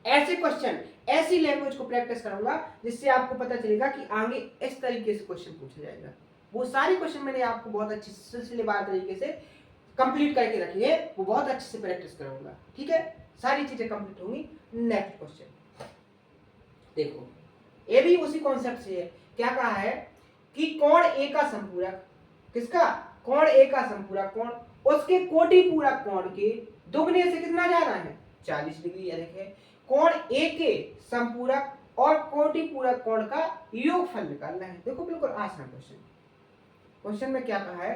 S1: ऐसे क्वेश्चन ऐसी लैंग्वेज को प्रैक्टिस कराऊंगा जिससे आपको पता चलेगा कि आगे इस तरीके से क्वेश्चन पूछा जाएगा। वो सारे क्वेश्चन मैंने आपको बहुत अच्छी सिलसिलेवार तरीके से कंप्लीट करके रखी है, वो बहुत अच्छे से प्रैक्टिस कराऊंगा। ठीक है, सारी चीजें कंप्लीट होंगी। नेक्स्ट क्वेश्चन देखो, ये भी उसी कॉन्सेप्ट से है। क्या कहा है कि कोण ए का समपूरक, किसका, कोण ए का समपूरक कोण उसके कोटि पूरक कोण के दुगने से कितना ज्यादा है, 40 डिग्री। अधिक है कोण ए के समपूरक और कोटि पूरक कोण का योगफल निकालना है। देखो बिल्कुल आसान क्वेश्चन। क्वेश्चन में क्या कहा है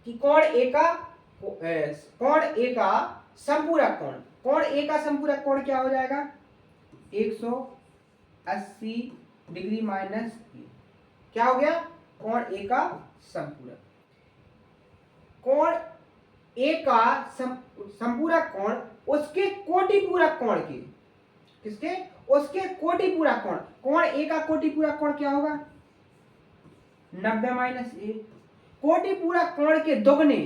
S1: कि कोण ए का संपूरक कोण, कोण ए का संपूरक कोण क्या हो जाएगा 180 डिग्री माइनस ए। क्या हो गया, कोण ए का संपूरक, कोण ए का संपूरक कोण उसके कोटि पूरक कोण के, किसके, उसके कोटि पूरक कोण, कोण ए का कोटि पूरक कोण क्या होगा 90 माइनस ए। कोटि पूरक कोण के दोगुने,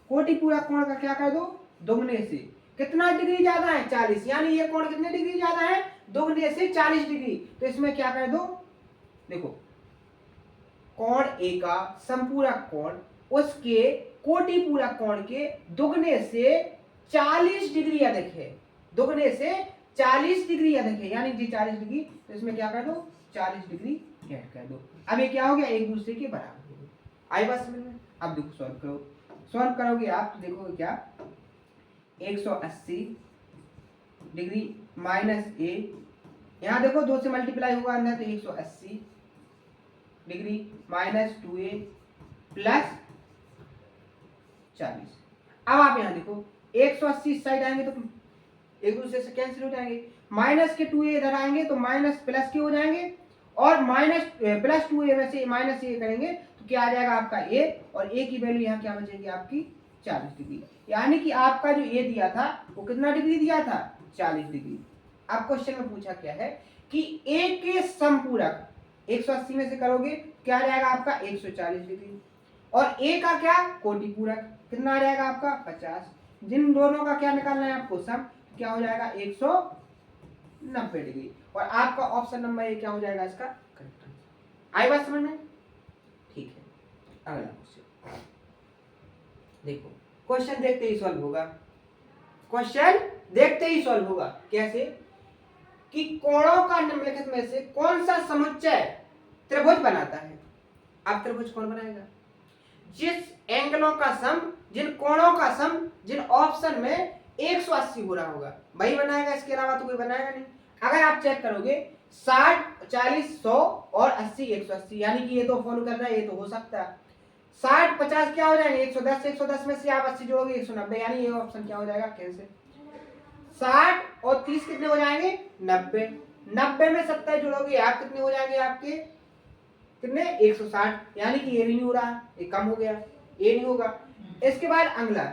S1: कोटि पूरक कोण का क्या कर दो दोगुने से, कितना डिग्री ज्यादा है 40, यानी ये कोण कितने डिग्री ज्यादा है, दोगुने से 40 डिग्री। तो इसमें क्या कर दो, देखो कोण ए का संपूरक कोण उसके कोटि पूरक कोण के दुगने से 40 डिग्री अधिक है, दुगने से 40 डिग्री अधिक है, यानी जी 40 डिग्री। तो इसमें क्या कर दो 40 डिग्री ऐड कर दो। अब ये क्या हो गया, एक दूसरे के बराबर हो गए। आई बात समझ में। अब देखो सॉल्व करो, सॉल्व करोगे आप तो देखोगे क्या 180 डिग्री माइनस ए, यहां देखो 2 से मल्टीप्लाई होगा अंदर, तो 180 डिग्री माइनस 2a प्लस 40। अब आप यहां देखो 180 इस साइड आएंगे तो एक दूसरे से कैंसिल हो जाएंगे, माइनस के 2a इधर आएंगे तो माइनस प्लस के हो जाएंगे, और माइनस प्लस 2a में से माइनस a करेंगे तो क्या आ जाएगा आपका a, और a की वैल्यू यहाँ क्या बचेगी आपकी 40 डिग्री। यानी कि आपका जो a दिया था वो कितना डिग्री दिया था 40 डिग्री। अब क्वेश्चन में पूछा क्या है कि a के संपूरक 180 में से करोगे क्या आ जाएगा आपका 140 डिग्री, और a का क्या कोटि पूरक कितना आ जाएगा आपका 50। जिन दोनों का क्या निकालना है आपको सम, क्या हो जाएगा 190 डिग्री, और आपका ऑप्शन नंबर ए क्या हो जाएगा इसका करेक्ट आंसर। आई बात समझ में, ठीक है। अगला क्वेश्चन देखो, क्वेश्चन देखते ही सॉल्व होगा, क्वेश्चन देखते ही सॉल्व होगा। कैसे कि कोणों का निम्नलिखित में से कौन सा समुच्चय त्रिभुज बनाता है। अब त्रिभुज कौन बनाएगा, जिस एंगलों का सम, जिन कोणों का सम जिन ऑप्शन में 180 हो रहा होगा वही बनाएगा, इसके अलावा तो कोई बनाएगा नहीं। अगर आप चेक करोगे 60 40 100 और 80 180, यानी कि ये तो फॉलो कर रहा है, ये तो हो सकता है। 60 50 क्या हो जाएंगे 110, 110 में से आप 80 जोड़ोगे 190, यानी ये ऑप्शन क्या हो जाएगा कैंसिल। 60 और 30 कितने हो जाएंगे 90, 90 में 70 जोड़ोगे आप कितने हो जाएंगे आपके कितने 160, यानी कि ये भी नहीं हो रहा, ये कम हो गया, ये नहीं होगा। इसके बाद अगला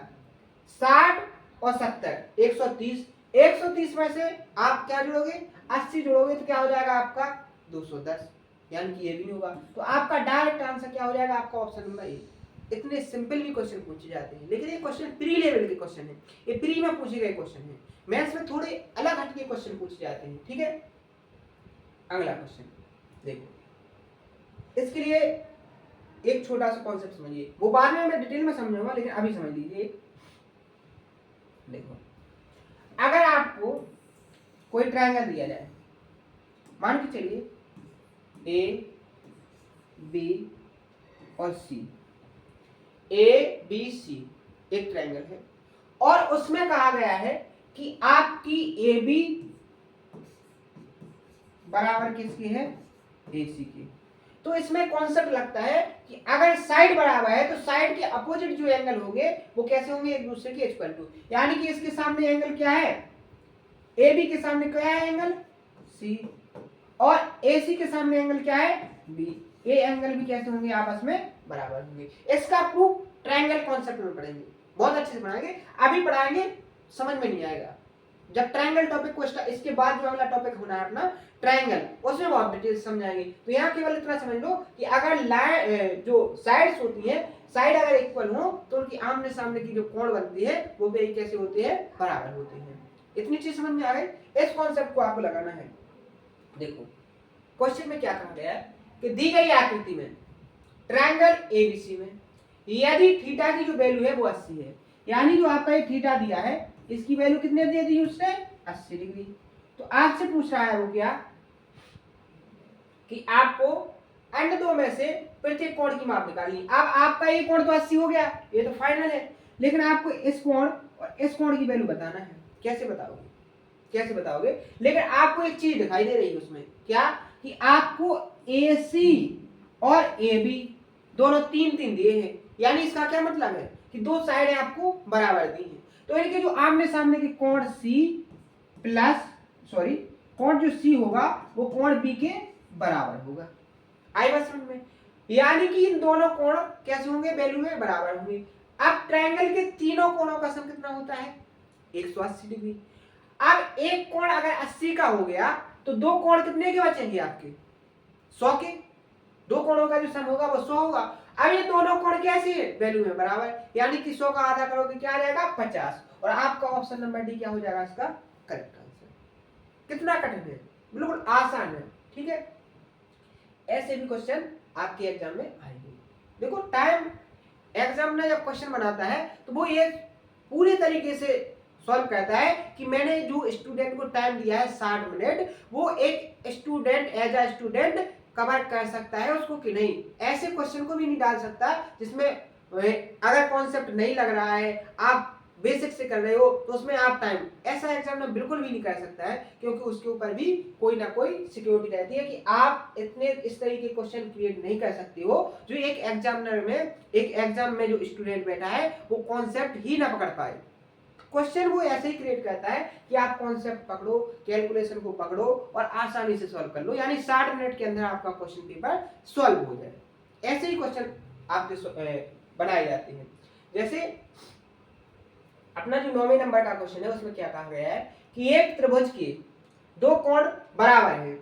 S1: 60 और 70 130, 130 में से आप क्या जोड़ोगे 80 जोड़ोगे तो क्या हो जाएगा आपका 210, यानी कि ये भी नहीं होगा। तो आपका डायरेक्ट आंसर क्या हो जाएगा आपका ऑप्शन नंबर ए। इतने सिंपल भी क्वेश्चन पूछे जाते हैं, लेकिन ये क्वेश्चन प्री लेवल के क्वेश्चन है, ये प्री में पूछे गए क्वेश्चन है, मैथ्स में थोड़े अलग हटके क्वेश्चन पूछे जाते हैं। ठीक है, अगला क्वेश्चन देखो, इसके लिए एक छोटा सा कॉन्सेप्ट समझिए, वो बाद में मैं डिटेल में समझाऊंगा, लेकिन अभी समझ लीजिए। देखो अगर आपको कोई ट्रायंगल दिया जाए, मान के चलिए ए बी और सी, ए बी सी एक ट्रायंगल है, और उसमें कहा गया है कि आपकी ए बी बराबर किसकी है ए सी की। तो इसमें कॉन्सेप्ट लगता है कि अगर साइड बराबर है तो साइड के अपोजिट जो एंगल होंगे वो कैसे होंगे एक दूसरे के इक्वल टू, यानी कि इसके सामने एंगल क्या है ए बी के सामने क्या है एंगल सी, और ए सी के सामने एंगल क्या है बी, ये एंगल भी कैसे होंगे आपस में बराबर होंगे। इसका प्रूफ ट्रायंगल कॉन्सेप्ट में पढ़ेंगे, बहुत अच्छे से पढ़ाएंगे, अभी पढ़ाएंगे समझ में नहीं आएगा। जब ट्रायंगल टॉपिक को इसके बाद जो अगला टॉपिक होना है अपना ट्रायंगल, उसमें बहुत डिटेल से समझाएंगे। तो यहाँ केवल इतना समझ लो कि अगर जो साइड्स होती है, साइड अगर इक्वल हो तो उनकी आमने सामने की जो कोण बनती है वो भी कैसे होती है, बराबर होती है। इतनी चीज समझ में आ गई। इस कॉन्सेप्ट को आपको लगाना है। देखो क्वेश्चन में क्या कहा गया है कि दी गई आकृति में ट्रायंगल एबीसी में यदि थीटा की जो वैल्यू है वो 80 है, यानी जो आपका ये थीटा दिया है इसकी वैल्यू कितने दे दी उसने, 80 डिग्री। तो आपसे पूछ रहा है वो क्या कि आपको अन्य दो में से प्रत्येक कोण की माप निकालनी। अब आपका ये कोण तो 80 हो गया, ये तो फाइनल है, लेकिन आपको इस कोण और इस कोण की वैल्यू बताना है। कैसे बताओगे, कैसे बताओगे? लेकिन आपको एक चीज दिखाई दे रही है उसमें, क्या कि आपको AC और AB दोनों 3-3 दिए हैं, यानी इसका क्या मतलब है कि दो साइडें आपको बराबर दी हैं। तो इनके जो आमने सामने के कोण कोण जो C होगा वो कोण B के बराबर होगा। आई बात समझ में? यानी कि इन दोनों कोण कैसे होंगे, वैल्यू में बराबर होंगे। अब ट्रायंगल के तीनों कोणों का सम कितना होता है, 180 डिग्री। अब एक कोण अगर 80 का हो गया तो दो कोण कितने के बचेंगे आपके, 100 के। दो कोणों का जो सम होगा वो 100 होगा। अब ये दोनों कोण कैसे है, वैल्यू में बराबर, यानी कि 100 का आधा करोगे क्या आ जाएगा, 50। और आपका ऑप्शन नंबर डी क्या हो जाएगा इसका करेक्ट आंसर। कितना कठिन है, बिल्कुल आसान है। ठीक है, ऐसे भी क्वेश्चन आपके एग्जाम में आएंगे। देखो टाइम एग्जाम में जब क्वेश्चन बनाता है तो वो ये पूरे तरीके से सॉल्व करता है कि मैंने जो स्टूडेंट को टाइम दिया है 60 मिनट, वो एक student as a student cover कर सकता है उसको कि नहीं। ऐसे क्वेश्चन को भी नहीं डाल सकता जिसमें अगर कॉन्सेप्ट नहीं लग रहा है, आप बेसिक से कर रहे हो तो उसमें आप टाइम, ऐसा एग्जाम में बिल्कुल भी नहीं कर सकता है, क्योंकि उसके ऊपर भी कोई ना कोई सिक्योरिटी रहती है कि आप इतने इस तरीके के क्वेश्चन क्रिएट नहीं कर सकते हो जो एक एग्जाम में जो स्टूडेंट बैठा है वो कॉन्सेप्ट ही ना पकड़ पाए। क्वेश्चन वो ऐसे ही क्रिएट करता है कि आप कॉन्सेप्ट पकड़ो, कैलकुलेशन को पकड़ो और आसानी से सॉल्व कर लो, यानी 60 मिनट के अंदर आपका क्वेश्चन पेपर सॉल्व हो जाए। ऐसे ही क्वेश्चन आपके बनाए जाते हैं। जैसे अपना जो 9वें नंबर का क्वेश्चन है उसमें क्या कहा गया है कि एक त्रिभुज के दो कोण बराबर हैं,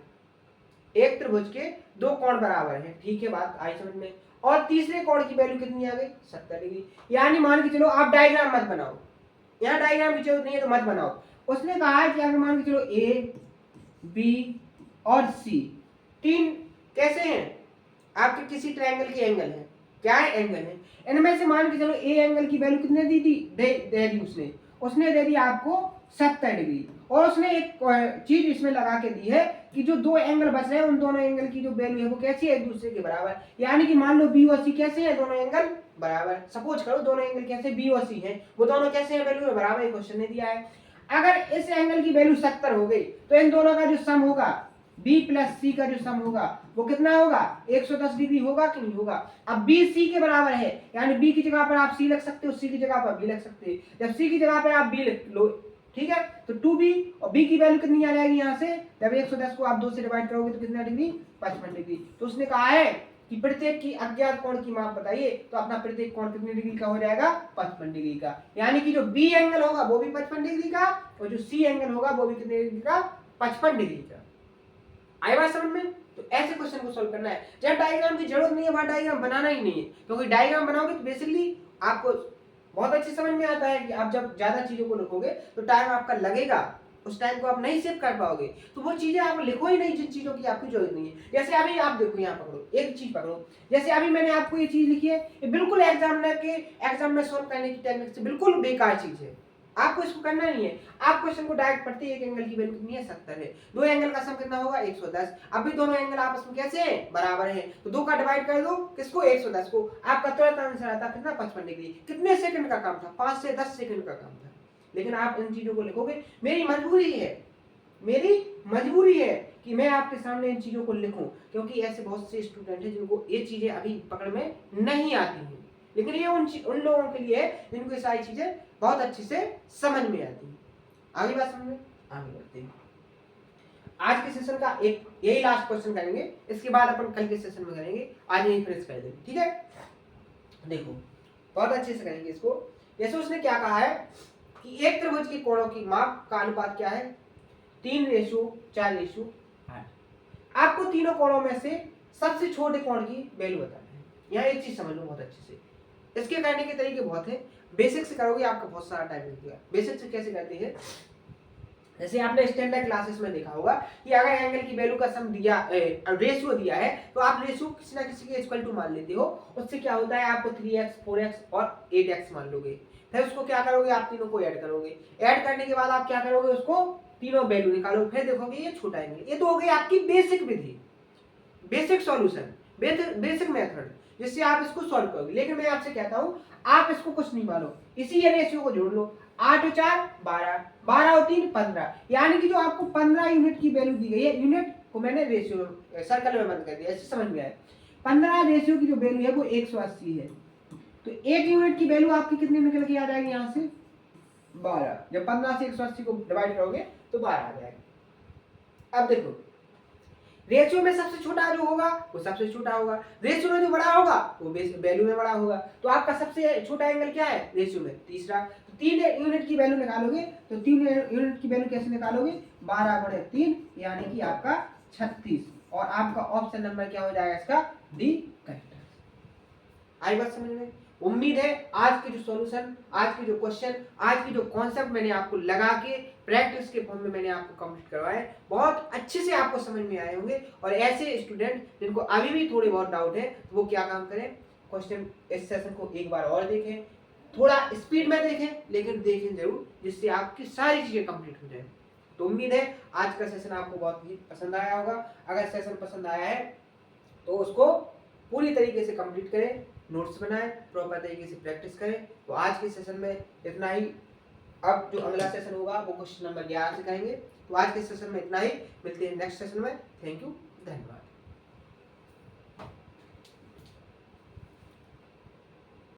S1: एक त्रिभुज के दो कोण बराबर हैं। ठीक है, बात आई समझ में। और तीसरे कोण की वैल्यू कितनी आ गई, 70 डिग्री। यानी मान के चलो आप डायग्राम मत बनाओ, यहाँ डायग्राम की जरूरत नहीं है तो मत बनाओ। उसने कहा है कि अगर मान के चलो A, B और C तीन कैसे हैं, आपके किसी ट्रायंगल के एंगल है, क्या है, एंगल है। इनमें से मान के चलो A एंगल की वैल्यू कितने दी थी, दे दी उसने दे दी आपको 70 डिग्री। और उसने एक चीज इसमें लगा के दी है कि जो दो एंगल बच रहे हैं उन दोनों एंगल की जो वैल्यू है वो कैसी है, एक दूसरे के बराबर। यानी कि मान लो B और C कैसे है, दोनों एंगल बराबर। सपोज करो दोनों एंगल कैसे, B और C है, वो दोनों कैसे हैं, वैल्यू में बराबर। एक क्वेश्चन ने दिया है अगर इस एंगल की वैल्यू 70 हो गई तो इन दोनों का जो सम होगा B प्लस C का जो सम होगा वो कितना होगा, 110 डिग्री होगा कि नहीं होगा। अब B C के बराबर है, यानी B की जगह पर आप C लिख सकते हो, C की जगह पर B लिख सकते हो। जब C की जगह पर आप B लिख लो, ठीक है, तो 2B और B की वैल्यू कितनी आ जाएगी, यहाँ से जब 110 को आप 2 से डिवाइड करोगे तो कितना डिग्री, 55 डिग्री। तो उसने कहा है कि प्रत्येक की अज्ञात कोण की माप बताइए, तो अपना प्रत्येक कोण कितने डिग्री का हो जाएगा, 55 डिग्री का। यानी कि जो B एंगल होगा वो भी 55 डिग्री का और जो C एंगल होगा वो भी कितने डिग्री का, 55 डिग्री का। आई बात समझ में? तो ऐसे क्वेश्चन को सॉल्व करना है। जब डायग्राम की जरूरत नहीं है वहां डायग्राम बनाना ही नहीं है, क्योंकि डायग्राम बनाओगे तो बेसिकली आपको बहुत अच्छी समझ में आता है कि आप जब ज्यादा चीजों को लिखोगे तो टाइम आपका लगेगा, उस टाइम को आप नहीं सेव कर पाओगे। तो वो चीजें आप लिखो ही नहीं जिन चीजों की आपकी जरूरत नहीं है। जैसे अभी आप देखो, यहाँ पकड़ो, एक चीज पकड़ो, जैसे अभी मैंने आपको ये चीज लिखी है, ये बिल्कुल एग्जाम में सॉल्व करने की टेक्निक से बिल्कुल बेकार चीज है, आपको इसको करना नहीं है। आप क्वेश्चन को डायरेक्ट पढ़ते हैं, एक एंगल की वैल्यू कितनी है, 70 है, दो एंगल का सम कितना होगा, 110। अभी दोनों एंगल आपस में कैसे हैं, बराबर है, तो दो का डिवाइड कर दो, किसको, 110 को। आपका तुरंत आंसर आता कितना, 55 डिग्री। कितने सेकंड का काम था, 5 से 10 सेकंड का काम था। लेकिन आप इन चीजों को लिखोगे, मेरी मजबूरी है कि मैं आपके सामने इन चीजों को लिखूं, क्योंकि ऐसे बहुत से स्टूडेंट हैं जिनको ये चीजें अभी पकड़ में नहीं आती हैं। लेकिन ये उन लोगों के लिए है जिनको ये सारी चीजें बहुत अच्छे से समझ में आती है। आगे बात समझ में, आगे बढ़ते हैं। आज के सेशन का एक यही लास्ट क्वेश्चन करेंगे, इसके बाद अपन कल के सेशन में करेंगे, आज यही फिनिश कर देंगे, ठीक है। देखो बहुत अच्छे से करेंगे इसको। जैसे उसने क्या कहा है कि एक त्रिभुज के कोणों की माप का अनुपात क्या है 3:4:8। आपको तीनों कोणों में से सबसे छोटे कोण की वैल्यू बताना है। यहाँ एक चीज समझ लो बहुत अच्छे से, इसके करने के तरीके बहुत है। बेसिक से करोगे आपका बहुत सारा टाइम लगेगा। बेसिक से कैसे करते हैं, जैसे आपने स्टैंडर्ड क्लासेस में देखा होगा कि अगर एंगल की वैल्यू का सम दिया रेशियो दिया है तो आप रेशियो किसी ना किसी के इक्वल टू मान लेते हो। उससे क्या होता है आपको 3x 4x और 8x मान लोगे, फिर उसको क्या करोगे आप तीनों को ऐड करोगे। ऐड करने के बाद आप क्या करोगे उसको तीनों वैल्यू निकालो, फिर देखोगे ये छोटा एंगल। ये तो हो गई आपकी बेसिक विधि, बेसिक सॉल्यूशन, बेसिक मेथड जिससे आप इसको सॉल्व करोगे। लेकिन मैं आपसे कहता हूं आप इसको कुछ नहीं मानो, इसी रेशियो को जोड़ लो। 8 और 4 12, 12 और 3 15, यानी कि जो आपको 15 यूनिट की वैल्यू दी गई है, यूनिट को मैंने रेशियो सर्कल में बंद कर दिया, ऐसे समझ में आया। 15 रेशियो की जो वैल्यू है वो 180 है, तो 1 यूनिट की वैल्यू आपकी कितनी निकल के आ जाएगी यहाँ से 12। जब 15 से 180 को डिवाइड करोगे तो 12 आ जाएगा। अब देखो रेशियो में सबसे छोटा जो होगा वो सबसे छोटा होगा, रेशियो में जो बड़ा होगा वो वैल्यू में बड़ा होगा। तो आपका सबसे छोटा एंगल क्या है रेशियो में तीसरा। तो 3 यूनिट की वैल्यू निकालोगे तो 3 यूनिट की वैल्यू कैसे निकालोगे 12/3 यानी कि आपका 36, और आपका ऑप्शन नंबर क्या हो जाएगा इसका डी करेक्ट। आई बात समझ में। उम्मीद है आज के जो सॉल्यूशन, आज के जो क्वेश्चन, आज की जो कॉन्सेप्ट मैंने आपको लगा के प्रैक्टिस के फॉर्म में मैंने आपको कंप्लीट करवाए बहुत अच्छे से आपको समझ में आए होंगे। और ऐसे स्टूडेंट जिनको अभी भी थोड़े बहुत डाउट है वो क्या काम करें, क्वेश्चन इस सेशन को एक बार और देखें, थोड़ा स्पीड में देखें लेकिन देखें जरूर, जिससे आपकी सारी चीजें कंप्लीट हो जाए। तो उम्मीद है आज का सेशन आपको बहुत ही पसंद आया होगा। अगर सेशन पसंद आया है तो उसको पूरी तरीके से कंप्लीट करें, नोट्स बनाएं, प्रॉपर तरीके से प्रैक्टिस करें। तो आज के सेशन में इतना ही। अब जो अगला सेशन होगा वो क्वेश्चन नंबर 11 से करेंगे। तो आज के सेशन में इतना ही, मिलते हैं नेक्स्ट सेशन में। थैंक यू, धन्यवाद।